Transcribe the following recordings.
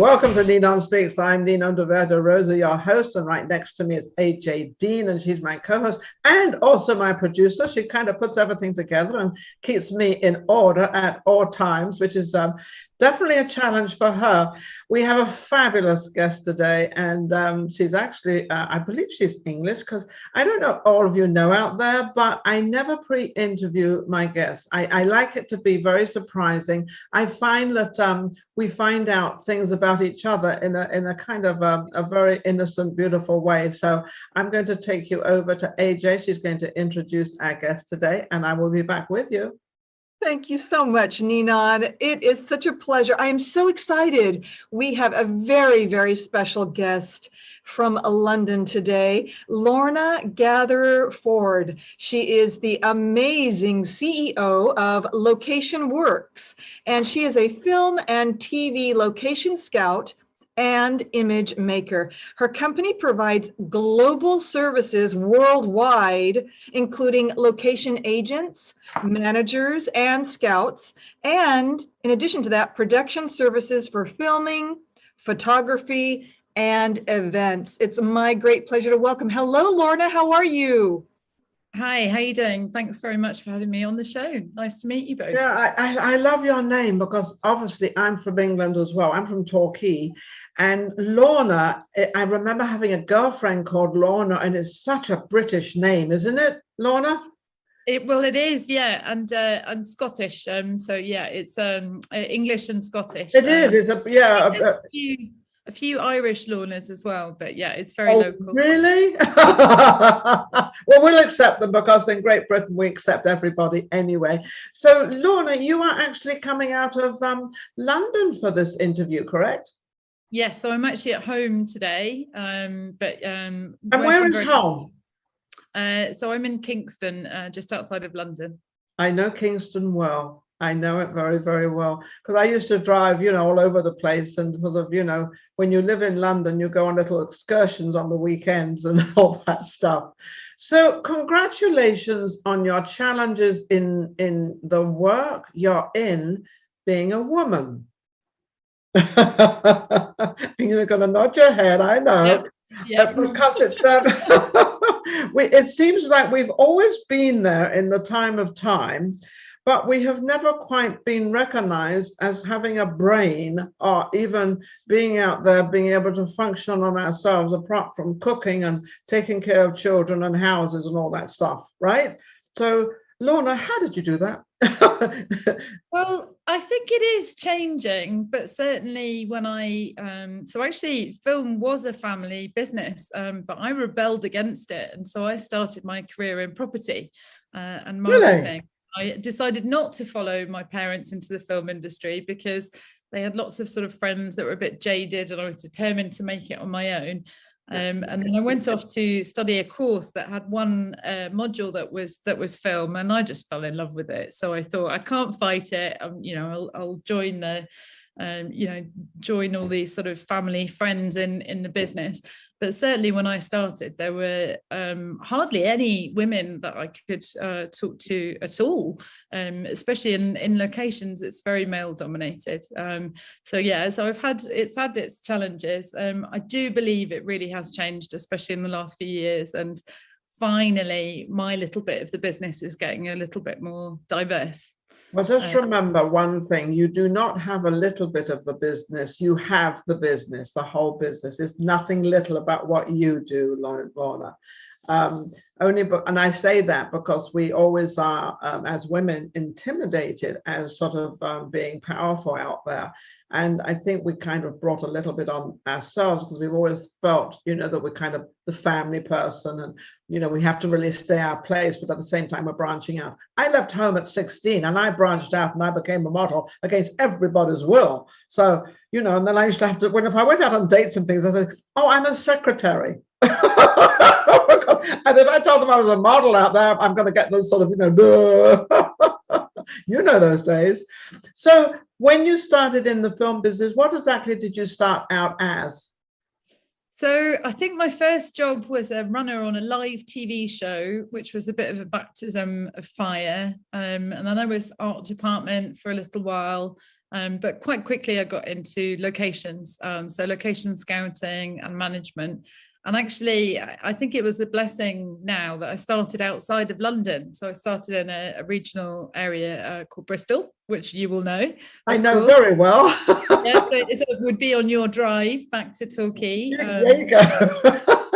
Welcome to NinonSpeaks. I'm Ninon de Rosa, your host, and right next to me is AJ Dean, and she's my co-host and also my producer. She kind of puts everything together and keeps me in order at all times, which is definitely a challenge for her. We have a fabulous guest today, and she's actually, I believe she's English, because I don't know all of you know out there, but I never pre-interview my guests. I like it to be very surprising. I find that we find out things about each other in a kind of a very innocent, beautiful way. So I'm going to take you over to AJ. She's going to introduce our guest today, and I will be back with you. Thank you so much, Ninon. It is such a pleasure. I am so excited. We have a very, very special guest from London today, Lorna Gatherer Ford. She is the amazing CEO of Location Works, and she is a film and TV location scout and image maker. Her company provides global services worldwide, including location agents, managers, and scouts. And in addition to that, production services for filming, photography, and events. It's my great pleasure to welcome. Hello, Lorna. How are you? Hi, how are you doing? Thanks very much for having me on the show. Nice to meet you both. Yeah, I love your name because obviously I'm from England as well. I'm from Torquay. And Lorna, I remember having a girlfriend called Lorna, and it's such a British name, isn't it, Lorna? Well, it is, yeah, and Scottish. So yeah, it's English and Scottish. It is. It's a few Irish Lornas as well, but yeah, it's very local. Really? Well, we'll accept them because in Great Britain we accept everybody anyway. So, Lorna, you are actually coming out of London for this interview, correct? Yes, so I'm actually at home today. And where is home? So I'm in Kingston, just outside of London. I know Kingston well. I know it very, very well because I used to drive, all over the place. And because of, when you live in London, you go on little excursions on the weekends and all that stuff. So congratulations on your challenges in the work you're in being a woman. You're going to nod your head, I know. Yep. Because it's it seems like we've always been there in the time of time, but we have never quite been recognized as having a brain or even being out there, being able to function on ourselves apart from cooking and taking care of children and houses and all that stuff, right? So, Lorna, how did you do that? Well, I think it is changing, but certainly when so actually film was a family business, but I rebelled against it. And so I started my career in property and marketing. Really? I decided not to follow my parents into the film industry because they had lots of sort of friends that were a bit jaded, and I was determined to make it on my own. And then I went off to study a course that had one module that was film, and I just fell in love with it. So I thought, I can't fight it. I'll join the, join all these sort of family friends in the business. But certainly when I started, there were hardly any women that I could talk to at all, especially in locations. It's very male dominated. So it's had its challenges. I do believe it really has changed, especially in the last few years. And finally, my little bit of the business is getting a little bit more diverse. Well, just remember one thing, you do not have a little bit of the business, you have the business, the whole business. There's nothing little about what you do, Lorna. And I say that because we always are, as women, intimidated as sort of being powerful out there. And I think we kind of brought a little bit on ourselves because we've always felt, that we're kind of the family person and, we have to really stay our place, but at the same time, we're branching out. I left home at 16 and I branched out and I became a model against everybody's will. So, and then I used to have to, if I went out on dates and things, I said, oh, I'm a secretary. And if I told them I was a model out there, I'm going to get this sort of, those days. So when you started in the film business, what exactly did you start out as? So I think my first job was a runner on a live TV show, which was a bit of a baptism of fire. And then I was art department for a little while. But quite quickly I got into locations, so location scouting and management. And actually, I think it was a blessing now that I started outside of London. So I started in a regional area called Bristol, which you will know. I know very well. Yeah, so it would be on your drive back to Torquay. There you go.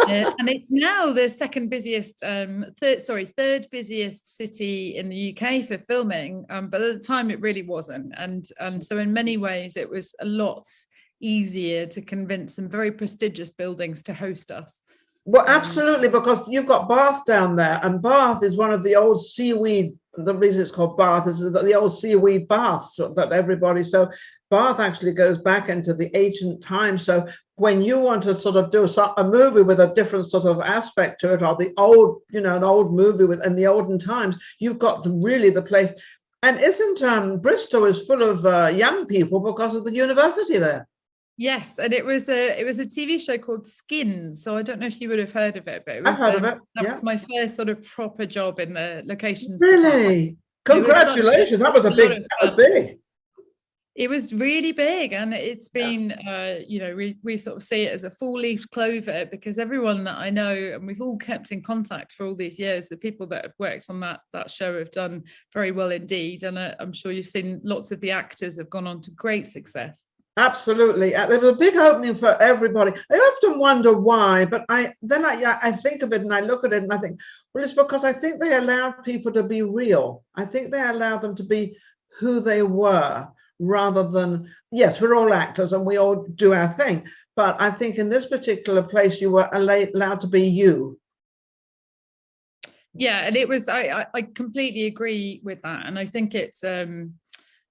And it's now the second busiest, third busiest city in the UK for filming. But at the time, it really wasn't. And so in many ways, it was a lot easier to convince some very prestigious buildings to host us. Well, absolutely, because you've got Bath down there, and Bath is one of the old seaweed. The reason it's called Bath is that the old seaweed baths that everybody. So Bath actually goes back into the ancient times. So when you want to sort of do a movie with a different sort of aspect to it, or the old, an old movie in the olden times, you've got really the place. And isn't Bristol is full of young people because of the university there? Yes, and it was a TV show called Skins. So I don't know if you would have heard of it, but I've heard of it. That was my first sort of proper job in the locations. Really? Congratulations! That was big. It was really big, and it's been, we sort of see it as a four-leaf clover, because everyone that I know, and we've all kept in contact for all these years, the people that have worked on that show have done very well indeed, and I'm sure you've seen lots of the actors have gone on to great success. Absolutely. There was a big opening for everybody. I often wonder why, but I think of it and I look at it and I think, well, it's because I think they allowed people to be real. I think they allowed them to be who they were, rather than, yes, we're all actors and we all do our thing. But I think in this particular place, you were allowed to be you. Yeah, and it was, I completely agree with that. And I think it's,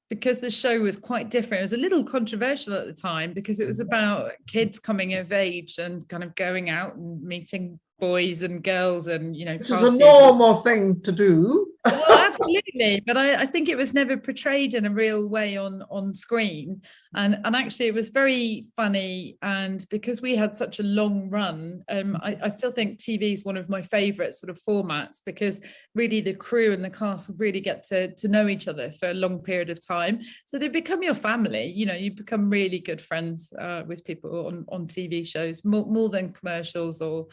because the show was quite different. It was a little controversial at the time because it was about kids coming of age and kind of going out and meeting boys and girls and, which is a normal thing to do. Well, absolutely, but I think it was never portrayed in a real way on screen, and actually it was very funny. And because we had such a long run, I still think TV is one of my favorite sort of formats, because really the crew and the cast really get to know each other for a long period of time, so they become your family. You become really good friends with people on TV shows, more than commercials or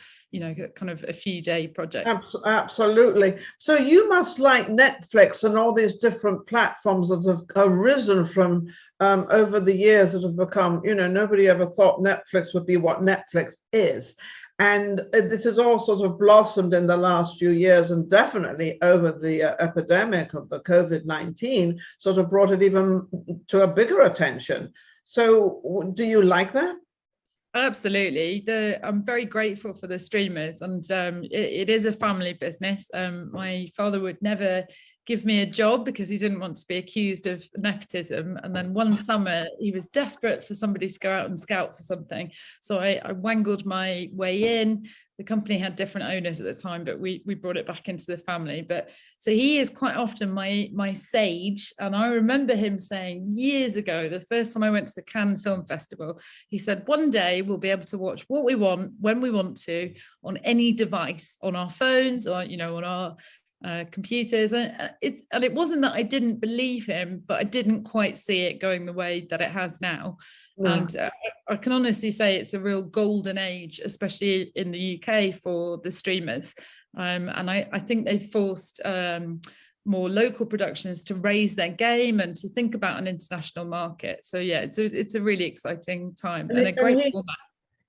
kind of a few day projects. Absolutely. So you must like Netflix and all these different platforms that have arisen from over the years, that have become, nobody ever thought Netflix would be what Netflix is. And this has all sort of blossomed in the last few years, and definitely over the epidemic of the COVID-19 sort of brought it even to a bigger attention. So do you like that? Absolutely. I'm very grateful for the streamers, and it is a family business. My father would never give me a job because he didn't want to be accused of nepotism. And then one summer he was desperate for somebody to go out and scout for something. So I wangled my way in. The company had different owners at the time, but we brought it back into the family. But so he is quite often my sage. And I remember him saying years ago, the first time I went to the Cannes Film Festival, he said, one day we'll be able to watch what we want, when we want to, on any device, on our phones, or, on our computers. And it wasn't that I didn't believe him, but I didn't quite see it going the way that it has now. No. And I can honestly say it's a real golden age, especially in the UK, for the streamers. And I think they've forced more local productions to raise their game and to think about an international market. So yeah, it's a really exciting time and a great format.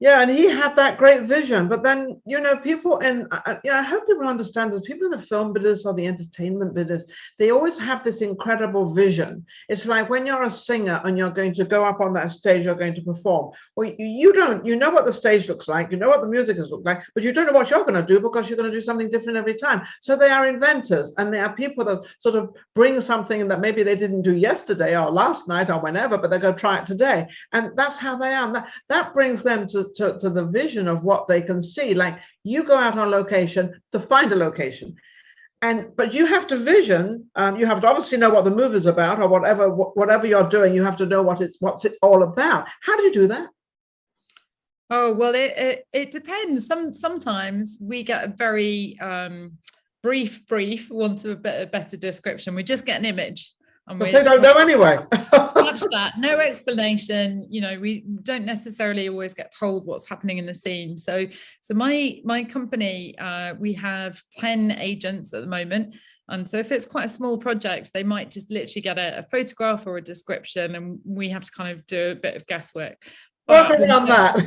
Yeah, and he had that great vision. But then, people I hope people understand that people in the film business or the entertainment business, they always have this incredible vision. It's like when you're a singer and you're going to go up on that stage, you're going to perform. Well, you know what the stage looks like, you know what the music is look like, but you don't know what you're going to do, because you're going to do something different every time. So they are inventors, and they are people that sort of bring something that maybe they didn't do yesterday or last night or whenever, but they're going to try it today. And that's how they are. And that brings them to the vision of what they can see. Like, you go out on location to find a location, but you have to vision. You have to obviously know what the movie's about, or whatever you're doing. You have to know what's it all about. How do you do that? Oh, well, it depends. Sometimes we get a very brief, want of a better description. We just get an image. And because they don't know anyway. Much that, no explanation. You know, we don't necessarily always get told what's happening in the scene. So my company, we have 10 agents at the moment. And so if it's quite a small project, they might just literally get a photograph or a description, and we have to kind of do a bit of guesswork. Working on that.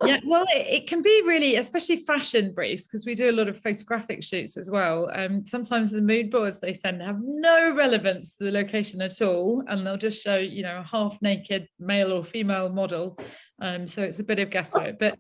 Yeah, well, it can be really, especially fashion briefs, because we do a lot of photographic shoots as well. Sometimes the mood boards they send have no relevance to the location at all, and they'll just show, you know, a half naked male or female model. So it's a bit of guesswork, but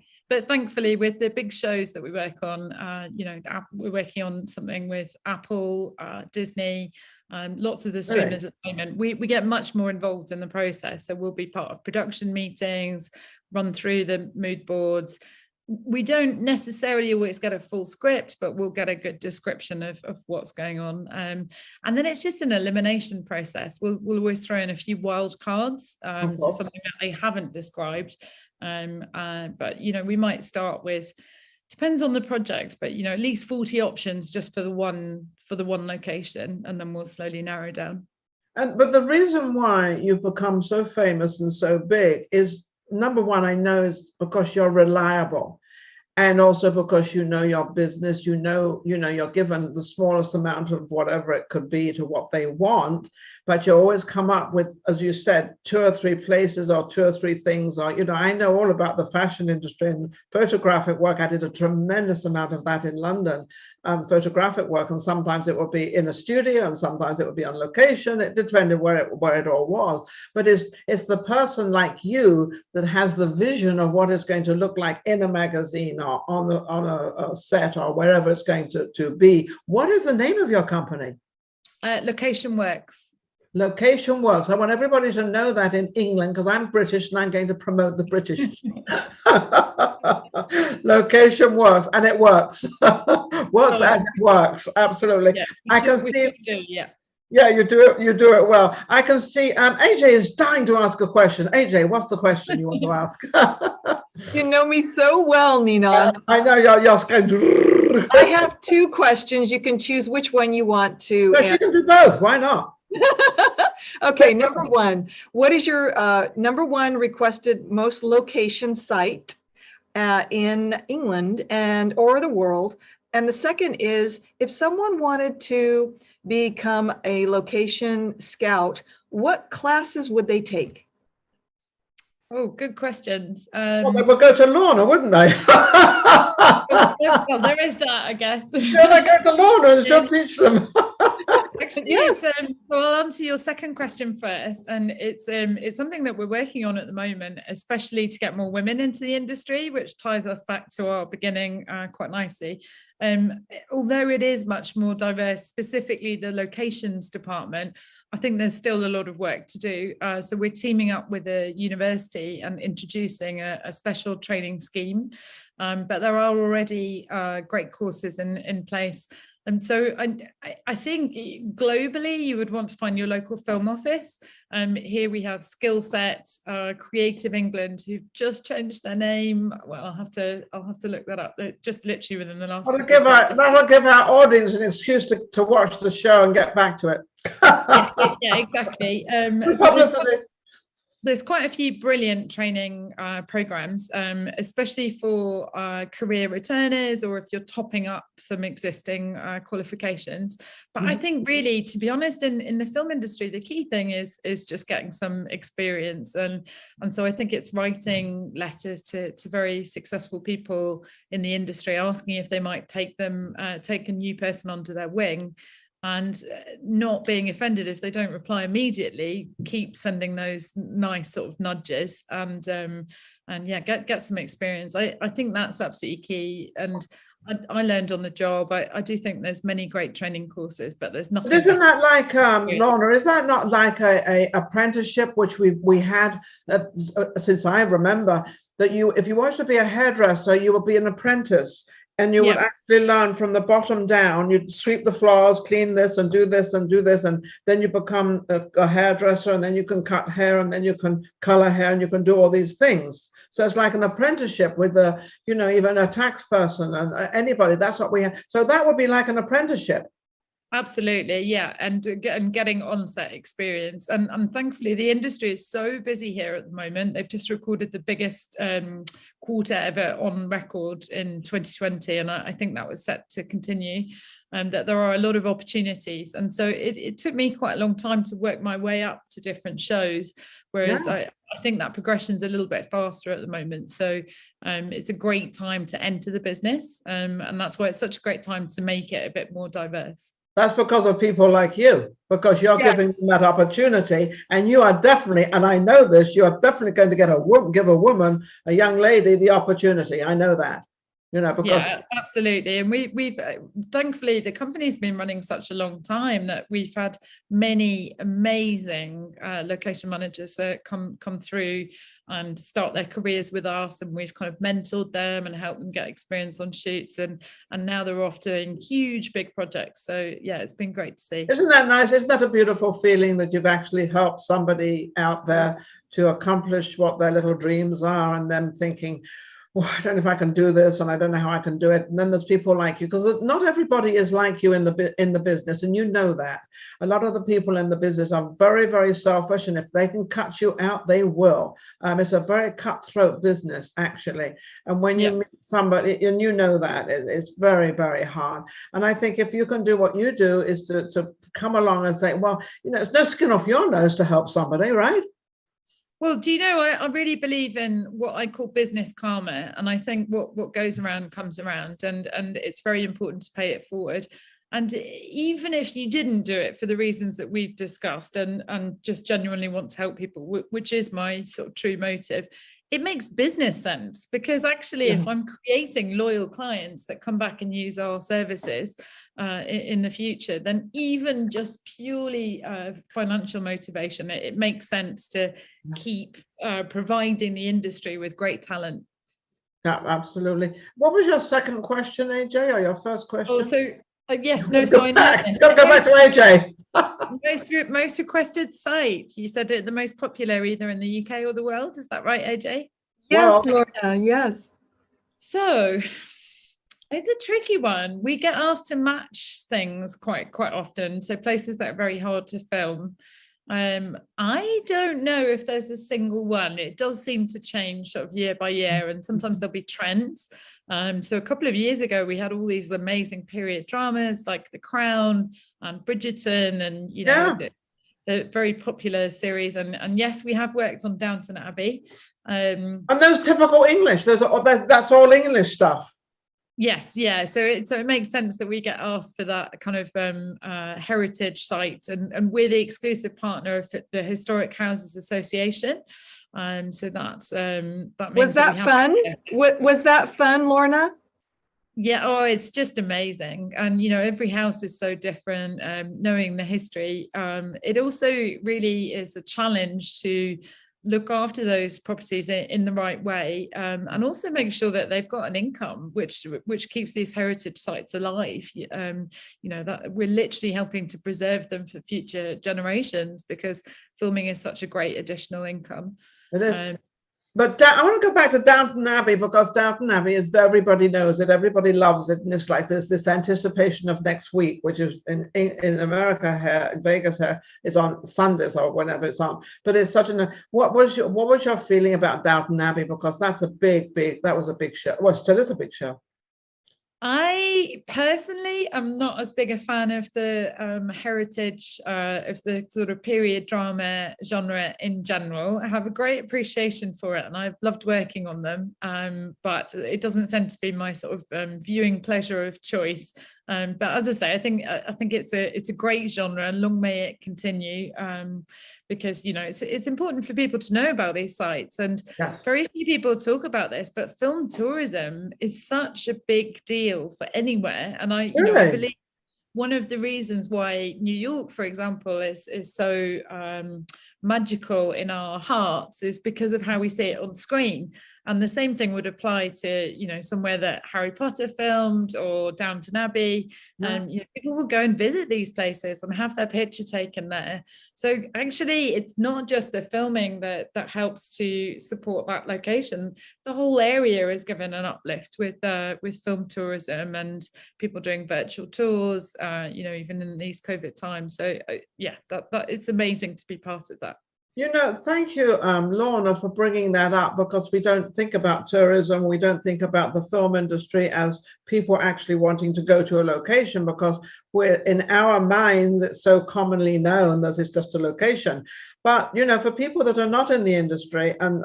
thankfully with the big shows that we work on, you know, we're working on something with Apple, Disney, lots of the streamers at the moment. We get much more involved in the process. So we'll be part of production meetings, run through the mood boards. We don't necessarily always get a full script, but we'll get a good description of what's going on. And then it's just an elimination process. We'll always throw in a few wild cards, so something that they haven't described. But, you know, we might start with, depends on the project, but, you know, at least 40 options just for the one location, and then we'll slowly narrow down. But the reason why you've become so famous and so big is, number one, I know, is because you're reliable, and also because you know your business. You know you're given the smallest amount of whatever it could be to what they want, but you always come up with, as you said, 2 or 3 places or 2 or 3 things. Or, you know, I know all about the fashion industry and photographic work. I did a tremendous amount of that in London, photographic work, and sometimes it would be in a studio and sometimes it would be on location. It depended where it all was. But it's the person like you that has the vision of what it's going to look like in a magazine or on a set or wherever it's going to be. What is the name of your company? Location Works. Location Works. I want everybody to know that in England, because I'm British and I'm going to promote the British. Location Works, and it works. Works as it works. Absolutely. Yeah, I can see. Yeah, you do it well. I can see AJ is dying to ask a question. AJ, what's the question you want to ask? You know me so well, Ninon. I know you're going. I have 2 questions. You can choose which one you want to. No, you can do both. Why not? Okay, number 1. What is your number 1 requested most location site in England or the world? And the second is, if someone wanted to become a location scout, what classes would they take? Oh, good questions. Well, they would go to Lorna, wouldn't they? Well, there is that, I guess. Yeah, they go to Lorna and she'll teach them. Actually, so I'll answer your second question first, and it's something that we're working on at the moment, especially to get more women into the industry, which ties us back to our beginning quite nicely. Although it is much more diverse, specifically the locations department, I think there's still a lot of work to do. So we're teaming up with a university and introducing a special training scheme, but there are already great courses in place. And so I think globally you would want to find your local film office. Here we have Skill Set, Creative England, who've just changed their name. Well, I'll have to look that up. They're just literally within the last. That'll give our audience an excuse to watch the show and get back to it. Yes, yeah, exactly. There's quite a few brilliant training programs, especially for career returners, or if you're topping up some existing qualifications. But I think really, to be honest, in the film industry, the key thing is just getting some experience. And so I think it's writing letters to very successful people in the industry, asking if they might take a new person onto their wing. And not being offended if they don't reply immediately. Keep sending those nice sort of nudges, and yeah, get some experience. I think that's absolutely key. And I learned on the job. I do think there's many great training courses, but there's nothing. But isn't that like Lorna? Is that not like a apprenticeship which we had since I remember, that if you wanted to be a hairdresser, you would be an apprentice. And you would actually learn from the bottom down. You'd sweep the floors, clean this and do this and do this. And then you become a hairdresser, and then you can cut hair, and then you can color hair, and you can do all these things. So it's like an apprenticeship with even a tax person and anybody. That's what we have. So that would be like an apprenticeship. Absolutely, yeah, and getting on-set experience, and thankfully the industry is so busy here at the moment. They've just recorded the biggest quarter ever on record in 2020, and I think that was set to continue. That there are a lot of opportunities, and so it took me quite a long time to work my way up to different shows, whereas I think that progression is a little bit faster at the moment. So it's a great time to enter the business, and that's why it's such a great time to make it a bit more diverse. That's because of people like you, because you're giving them that opportunity, and you are definitely, and I know this, you are definitely going to give a woman, a young lady, the opportunity. I know that, because absolutely. And we've thankfully the company's been running such a long time that we've had many amazing location managers that come through and start their careers with us, and we've kind of mentored them and helped them get experience on shoots, and now they're off doing huge big projects. So yeah, it's been great to see. Isn't that nice? Isn't that a beautiful feeling that you've actually helped somebody out there to accomplish what their little dreams are, and them thinking, well, I don't know if I can do this, and I don't know how I can do it. And then there's people like you, because not everybody is like you in the business, and you know that. A lot of the people in the business are very, very selfish, and if they can cut you out, they will. It's a very cutthroat business, actually. And when you meet somebody, and you know that, it's very, very hard. And I think if you can do what you do, is to come along and say, well, it's no skin off your nose to help somebody, right? Well, do you know, I really believe in what I call business karma. And I think what goes around comes around, and it's very important to pay it forward. And even if you didn't do it for the reasons that we've discussed, and just genuinely want to help people, which is my sort of true motive, it makes business sense, because actually if I'm creating loyal clients that come back and use our services in the future, then even just purely financial motivation, it makes sense to keep providing the industry with great talent. Yeah, absolutely. What was your second question, AJ, or your first question? Oh, so yes, no, so I know got to go back to AJ. Most requested site. You said it the most popular either in the UK or the world. Is that right, AJ? Yes, Lorna, yes. So it's a tricky one. We get asked to match things quite often. So places that are very hard to film. I don't know if there's a single one. It does seem to change sort of year by year, and sometimes there'll be trends. So a couple of years ago, we had all these amazing period dramas like The Crown and Bridgerton, and the very popular series. And yes, we have worked on Downton Abbey. And those typical English. That's all English stuff. Yes, yeah. So it makes sense that we get asked for that kind of heritage sites, and we're the exclusive partner of the Historic Houses Association. So that's that means was that fun? Was that fun, Lorna? Yeah, oh, it's just amazing. And every house is so different. Knowing the history, it also really is a challenge to look after those properties in the right way, and also make sure that they've got an income which keeps these heritage sites alive. That we're literally helping to preserve them for future generations, because filming is such a great additional income. It is. But I want to go back to Downton Abbey, because Downton Abbey is, everybody knows it, everybody loves it, and it's like this anticipation of next week, which is in America here, in Vegas here, is on Sundays or whenever it's on. But it's such what was your feeling about Downton Abbey? Because that was a big show. Well, still is a big show. I personally am not as big a fan of the heritage, of the sort of period drama genre in general. I have a great appreciation for it, and I've loved working on them, but it doesn't tend to be my sort of viewing pleasure of choice. But as I say, I think it's a great genre, and long may it continue, because it's important for people to know about these sites, and very few people talk about this. But film tourism is such a big deal for anywhere, and I believe one of the reasons why New York, for example, is so magical in our hearts is because of how we see it on screen. And the same thing would apply to, you know, somewhere that Harry Potter filmed or Downton Abbey. And you know, people will go and visit these places and have their picture taken there. So actually, it's not just the filming that helps to support that location. The whole area is given an uplift with film tourism and people doing virtual tours, you know, even in these COVID times. So yeah, that it's amazing to be part of that. You know, thank you, Lorna, for bringing that up, because we don't think about tourism, we don't think about the film industry as people actually wanting to go to a location, because we're in our minds, it's so commonly known that it's just a location. But, you know, for people that are not in the industry, and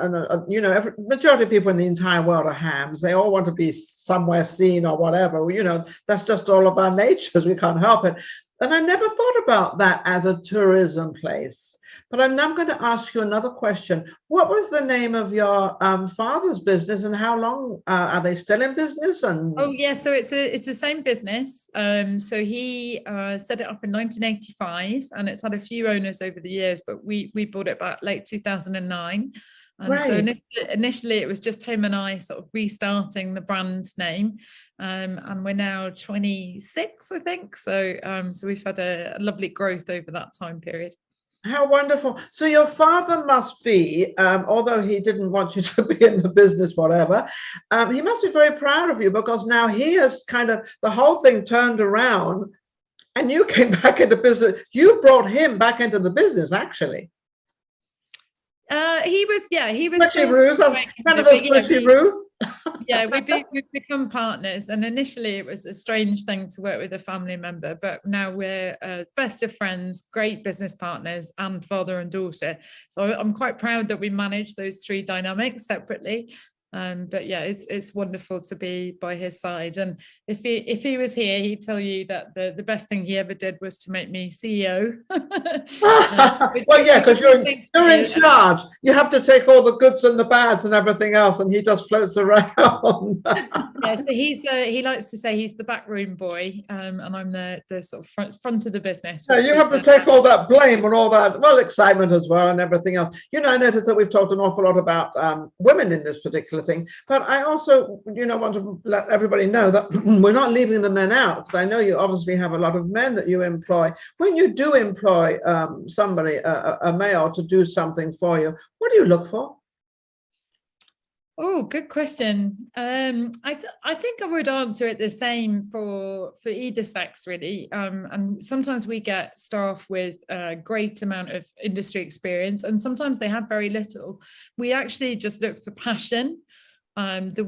you know, majority of people in the entire world are hams, they all want to be somewhere seen or whatever. You know, that's just all of our natures, we can't help it. And I never thought about that as a tourism place. But I'm now going to ask you another question. What was the name of your father's business, and how long are they still in business? And oh yeah, so it's the same business. So he set it up in 1985, and it's had a few owners over the years, but we bought it back late 2009. And right. So initially it was just him and I sort of restarting the brand name, and we're now 26, I think. So we've had a lovely growth over that time period. How wonderful. So your father must be, although he didn't want you to be in the business, whatever, he must be very proud of you, because now he has kind of, the whole thing turned around and you came back into business. You brought him back into the business, actually. He was kind of a switcheroo. Yeah, we've become partners, and initially it was a strange thing to work with a family member, but now we're best of friends, great business partners, and father and daughter. So I'm quite proud that we manage those three dynamics separately. But yeah, it's wonderful to be by his side. And if he was here, he'd tell you that the best thing he ever did was to make me CEO. Well, yeah, because you're in charge. You have to take all the goods and the bads and everything else, and he just floats around. Yeah, so he likes to say he's the backroom boy, and I'm the sort of front of the business. Yeah, you have to take all that blame and all that, well, excitement as well and everything else. You know, I noticed that we've talked an awful lot about women in this particular thing, but I also, you know, want to let everybody know that we're not leaving the men out, because I know you obviously have a lot of men that you employ. When you do employ somebody, a male, to do something for you, what do you look for? Oh, good question. I think I would answer it the same for either sex, really. And sometimes we get staff with a great amount of industry experience, and sometimes they have very little. We actually just look for passion. The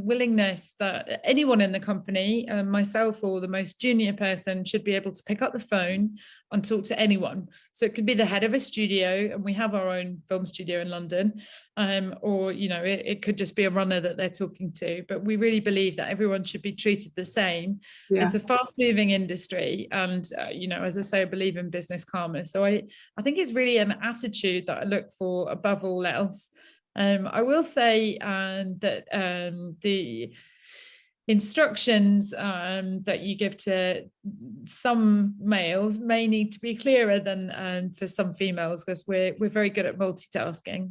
willingness that anyone in the company, myself or the most junior person, should be able to pick up the phone and talk to anyone. So it could be the head of a studio, and we have our own film studio in London, or, you know, it could just be a runner that they're talking to. But we really believe that everyone should be treated the same. Yeah. It's a fast-moving industry, and you know, as I say, I believe in business karma. So I think it's really an attitude that I look for above all else. I will say that the instructions that you give to some males may need to be clearer than for some females, because we're very good at multitasking.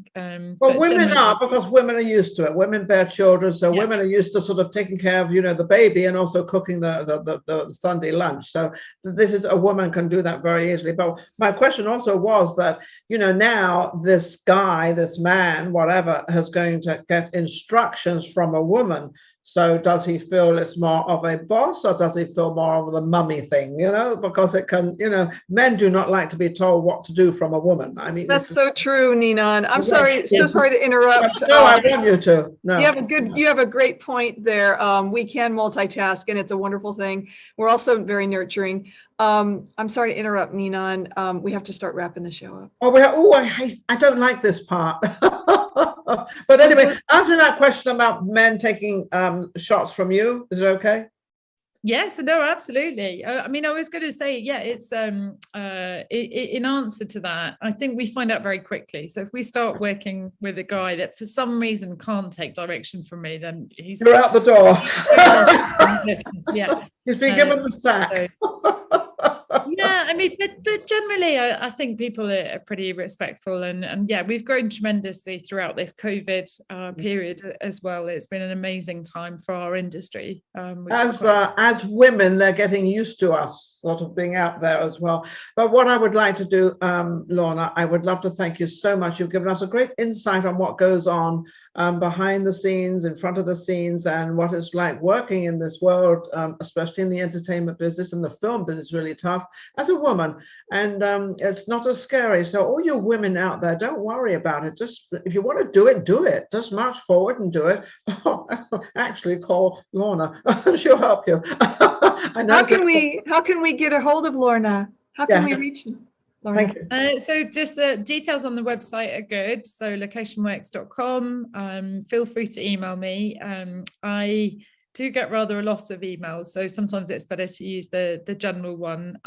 Well, women are, because women are used to it. Women bear children, so yeah. Women are used to sort of taking care of, you know, the baby, and also cooking the Sunday lunch. So this is, a woman can do that very easily. But my question also was that, you know, now this guy, this man, whatever, is going to get instructions from a woman. So does he feel it's more of a boss, or does he feel more of the mummy thing, you know, because it can, you know, men do not like to be told what to do from a woman. I mean, that's so true, Ninon. I'm sorry, so sorry to interrupt. No, I want you to. No. You have a great point there. We can multitask, and it's a wonderful thing. We're also very nurturing. I'm sorry to interrupt, Ninon. We have to start wrapping the show up. Oh, I don't like this part. But anyway, answering that question about men taking shots from you, is it okay? Yes, no, absolutely. I mean, I was going to say, yeah, it's in answer to that, I think we find out very quickly. So if we start working with a guy that for some reason can't take direction from me, then you're out the door. Yeah, he's been given the sack. Yeah, I mean, but generally, I think people are pretty respectful, and yeah, we've grown tremendously throughout this COVID period as well. It's been an amazing time for our industry. As women, they're getting used to us sort of being out there as well. But what I would like to do, Lorna, I would love to thank you so much. You've given us a great insight on what goes on behind the scenes, in front of the scenes, and what it's like working in this world, especially in the entertainment business and the film business is really tough as a woman. And it's not as scary. So all you women out there, don't worry about it. Just if you want to do it, do it. Just march forward and do it. Actually, call Lorna. She'll help you. I know. How can we get a hold of Lorna? How can we reach Lorna? Thank you. So just the details on the website are good. So locationworks.com. Feel free to email me. I do get rather a lot of emails, so sometimes it's better to use the general one,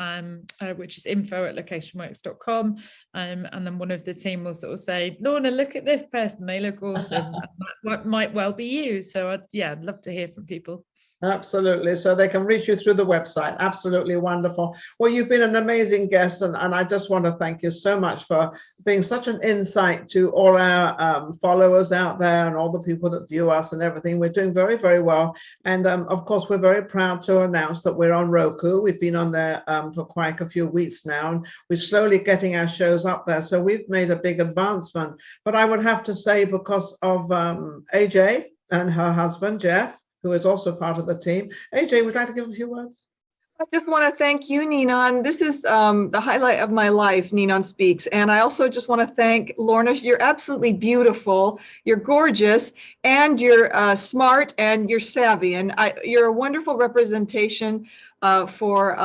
which is info@locationworks.com, and then one of the team will sort of say, Lorna, look at this person, they look awesome. That might well be you. So I'd love to hear from people. Absolutely. So they can reach you through the website. Absolutely wonderful. Well, you've been an amazing guest, and I just want to thank you so much for being such an insight to all our followers out there and all the people that view us and everything. We're doing very, very well. And of course, we're very proud to announce that we're on Roku. We've been on there for quite a few weeks now, and we're slowly getting our shows up there. So we've made a big advancement. But I would have to say, because of AJ and her husband, Jeff, who is also part of the team. AJ, would you like to give a few words? I just want to thank you, Ninon. This is the highlight of my life, NinonSpeaks. And I also just want to thank Lorna. You're absolutely beautiful. You're gorgeous, and you're smart, and you're savvy. And you're a wonderful representation for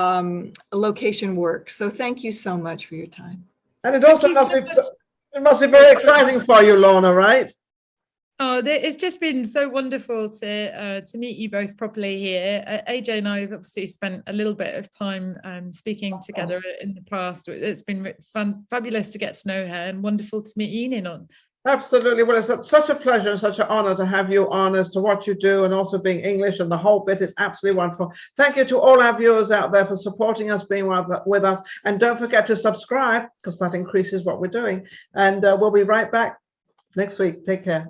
location work. So thank you so much for your time. And it also must be very exciting for you, Lorna, right? Oh, it's just been so wonderful to meet you both properly here. AJ and I have obviously spent a little bit of time speaking together in the past. It's been fabulous to get to know her, and wonderful to meet you, Ninon. Absolutely. Well, it's such a pleasure and such an honor to have you on, as to what you do, and also being English and the whole bit is absolutely wonderful. Thank you to all our viewers out there for supporting us, being with us. And don't forget to subscribe, because that increases what we're doing. And we'll be right back next week. Take care.